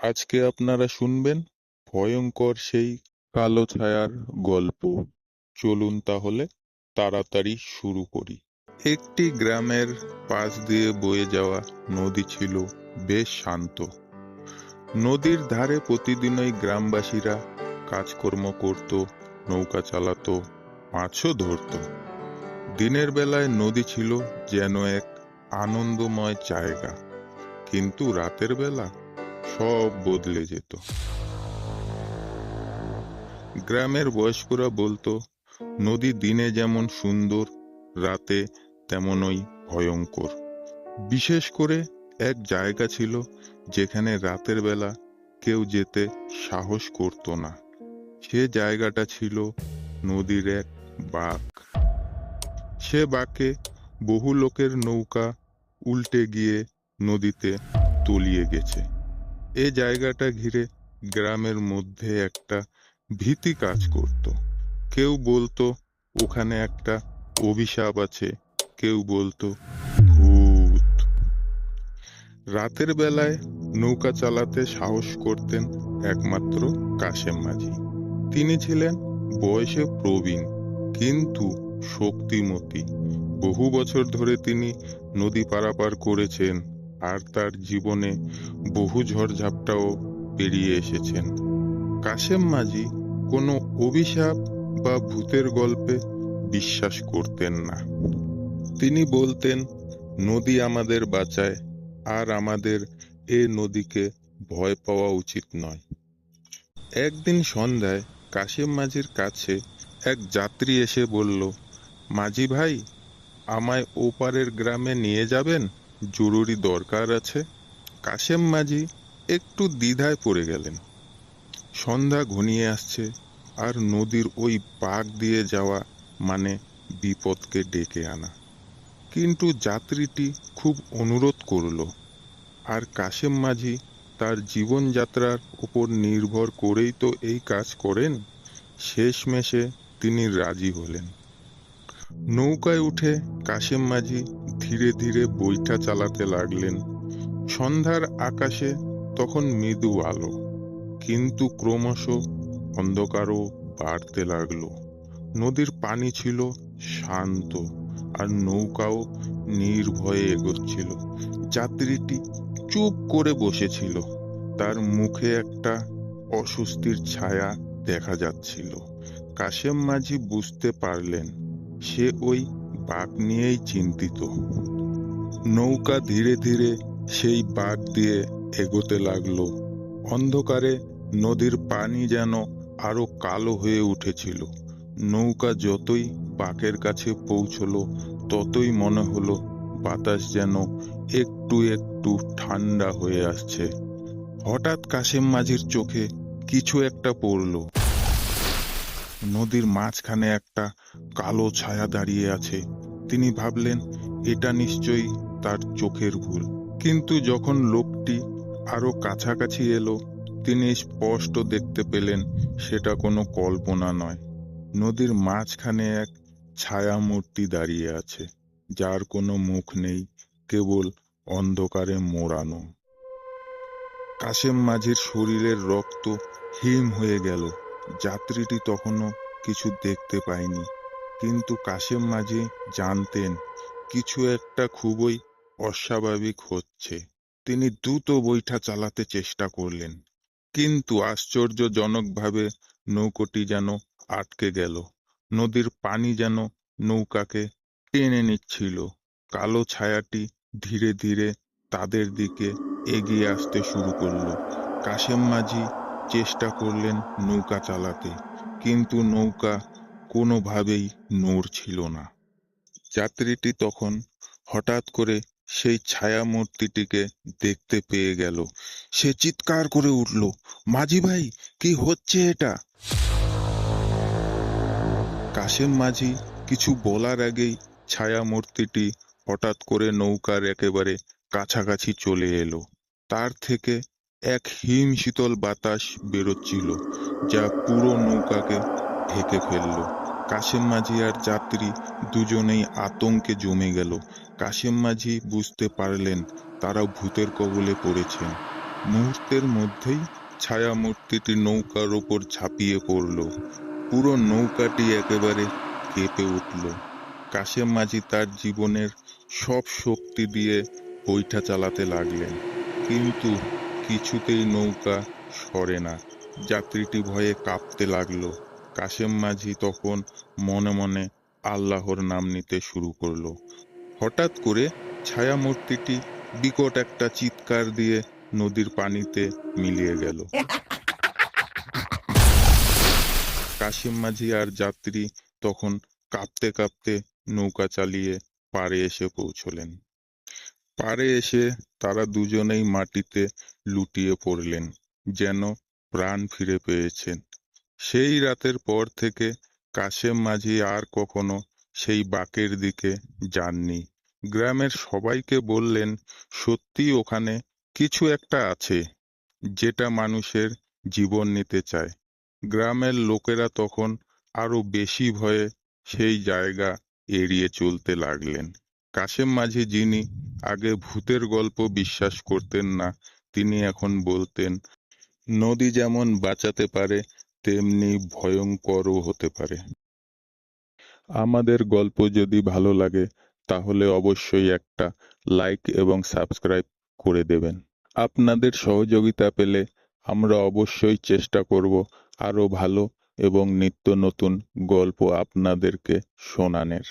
আজকে আপনারা শুনবেন ভয়ঙ্কর সেই কালো ছায়ার গল্প। চলুন তাহলে তাড়াতাড়ি শুরু করি। একটি গ্রামের পাশ দিয়ে বয়ে যাওয়া নদী ছিল বেশ শান্ত। নদীর ধারে প্রতিদিনই গ্রামবাসীরা কাজকর্ম করত, নৌকা চালাতো, মাছও ধরত। দিনের বেলায় নদী ছিল যেন এক আনন্দময় জায়গা, কিন্তু রাতের বেলা সব বদলে যেত। গ্রামের বয়স্করা বলতো, নদী দিনে যেমন সুন্দর, রাতে তেমনই ভয়ঙ্কর। বিশেষ করে এক জায়গা ছিল যেখানে রাতের বেলা কেউ যেতে সাহস করত না। সে জায়গাটা ছিল নদীর এক বাঁক। সে বাঁকে বহু লোকের নৌকা উল্টে গিয়ে নদীতে তলিয়ে গেছে। এ জায়গাটা ঘিরে গ্রামের মধ্যে একটা ভীতি কাজ করত। কেউ বলতো ওখানে একটা অভিশাপ আছে, কেউ বলতো ভূত। রাতের বেলায় নৌকা চালাতে সাহস করতেন একমাত্র কাশেম মাঝি। তিনি ছিলেন বয়সে প্রবীণ কিন্তু শক্তিমতী। বহু বছর ধরে তিনি নদী পারাপার করেছেন আর তার জীবনে বহু ঝড়ঝাপটাও পেরিয়ে এসেছেন। কাশেম মাঝি কোনো অভিশাপ বা ভূতের গল্পে বিশ্বাস করতেন না। তিনি বলতেন, নদী আমাদের বাঁচায়, আর আমাদের এ নদীকে ভয় পাওয়া উচিত নয়। একদিন সন্ধ্যায় কাশেম মাঝির কাছে এক যাত্রী এসে বলল, মাঝি ভাই, আমায় ওপারের গ্রামে নিয়ে যাবেন, জরুরি দরকার আছে। কাশেম মাঝি একটু দ্বিধায় পড়ে গেলেন। সন্ধ্যা ঘনিয়ে আসছে, আর নদীর ওই বাঁক দিয়ে যাওয়া মানে বিপদকে ডেকে আনা। কিন্তু যাত্রীটি খুব অনুরোধ করল, আর কাশেম মাঝি তার জীবনযাত্রার উপর নির্ভর করেই তো এই কাজ করেন। শেষমেশে তিনি রাজি হলেন। নৌকায় উঠে কাশেম মাঝি ধীরে ধীরে বৈঠা চালাতে লাগলেন। সন্ধ্যার আকাশে তখন মৃদু আলো, কিন্তু ক্রমশ অন্ধকারও বাড়তে লাগলো। নদীর পানি ছিল শান্ত, আর নৌকাও নির্ভয়ে এগোচ্ছিল। যাত্রীটি চুপ করে বসেছিল, তার মুখে একটা অস্বস্তির ছায়া দেখা যাচ্ছিল। কাশেম মাঝি বুঝতে পারলেন সে ওই বাঁক নিয়েই চিন্তিত। নৌকা ধীরে ধীরে সেই বাঁক দিয়ে এগোতে লাগলো। অন্ধকারে নদীর পানি যেন আরো কালো হয়ে উঠেছিল। নৌকা যতই বাঁকের কাছে পৌঁছলো, ততই মনে হলো বাতাস যেন একটু একটু ঠান্ডা হয়ে আসছে। হঠাৎ কাশেম মাঝির চোখে কিছু একটা পড়ল। নদীর মাঝখানে একটা কালো ছায়া দাঁড়িয়ে আছে। তিনি ভাবলেন, এটা নিশ্চয়ই তার চোখের ভুল। কিন্তু যখন লোকটি আরো কাছাকাছি এলো, তিনি স্পষ্ট দেখতে পেলেন সেটা কোনো কল্পনা নয়। নদীর মাঝখানে এক ছায়া মূর্তি দাঁড়িয়ে আছে, যার কোনো মুখ নেই, কেবল অন্ধকারে মোড়ানো। কাশেম মাঝির শরীরের রক্ত হিম হয়ে গেল। যাত্রীটি তখনও কিছু দেখতে পায়নি, কিন্তু কাশেম মাঝি জানতেন কিছু একটা খুবই অস্বাভাবিক হচ্ছে। তিনি দ্রুত বৈঠা চালাতে চেষ্টা করলেন, কিন্তু আশ্চর্যজনকভাবে নৌকোটি যেন আটকে গেল। নদীর পানি যেন নৌকাকে টেনে নিচ্ছিল। কালো ছায়াটি ধীরে ধীরে তাদের দিকে এগিয়ে আসতে শুরু করলো। কাশেম মাঝি চেষ্টা করলেন নৌকা চালাতে, কিন্তু নৌকা কোনোভাবেই নড়ছিল না। যাত্রীটি তখন হঠাৎ করে সেই ছায়া মূর্তিটিকে দেখতে পেয়ে গেল। সে চিৎকার করে উঠল, মাঝি ভাই, কি হচ্ছে এটা? কাশেম মাঝি কিছু বলার আগেই ছায়া মূর্তিটি হঠাৎ করে নৌকার একেবারে কাছাকাছি চলে এলো। তার থেকে এক হিম শীতল বাতাস বেরোচ্ছিল, যা পুরো নৌকাকে ঢেকে ফেলল। কাশেম মাঝি আর যাত্রী দুজনেই আতঙ্কে জমে গেল। কাশেম মাঝি বুঝতে পারলেন তারা ভূতের কবলে পড়েছেন। মুহূর্তের মধ্যেই ছায়ামূর্তিটি নৌকার ওপর ঝাঁপিয়ে পড়ল। পুরো নৌকাটি একেবারে কেঁপে উঠল। কাশেম মাঝি তার জীবনের সব শক্তি দিয়ে বৈঠা চালাতে লাগলেন, কিন্তু কিছুতেই নৌকা সরে না। যাত্রীটি ভয়ে কাঁপতে লাগলো। কাশেম মাঝি তখন মনে মনে আল্লাহর নাম নিতে শুরু করলো। হঠাৎ করে ছায়ামূর্তিটি বিকট একটা চিৎকার দিয়ে নদীর পানিতে মিলিয়ে গেল। কাশেম মাঝি আর যাত্রী তখন কাঁপতে কাঁপতে নৌকা চালিয়ে পাড়ে এসে পৌঁছলেন। পাড়ে এসে তারা দুজনেই মাটিতে লুটিয়ে পড়লেন, যেন প্রাণ ফিরে পেয়েছেন। সেই রাতের পর থেকে কাশেম মাঝি আর কখনো সেই বাঁকের দিকে যাননি। গ্রামের সবাইকে বললেন, সত্যি ওখানে কিছু একটা আছে, যেটা মানুষের জীবন নিতে চায়। গ্রামের লোকেরা তখন আরো বেশি ভয়ে সেই জায়গা এড়িয়ে চলতে লাগলেন। কাশেম মাঝি, যিনি আগে ভূতের গল্প বিশ্বাস করতেন না, তিনি এখন বলতেন, নদী যেমন বাঁচাতে পারে তেমনি ভয়ঙ্করও হতে পারে। আমাদের গল্প যদি ভালো লাগে তাহলে অবশ্যই একটা লাইক এবং সাবস্ক্রাইব করে দেবেন। আপনাদের সহযোগিতা পেলে আমরা অবশ্যই চেষ্টা করব আরো ভালো এবং নিত্য নতুন গল্প আপনাদেরকে শোনানোর।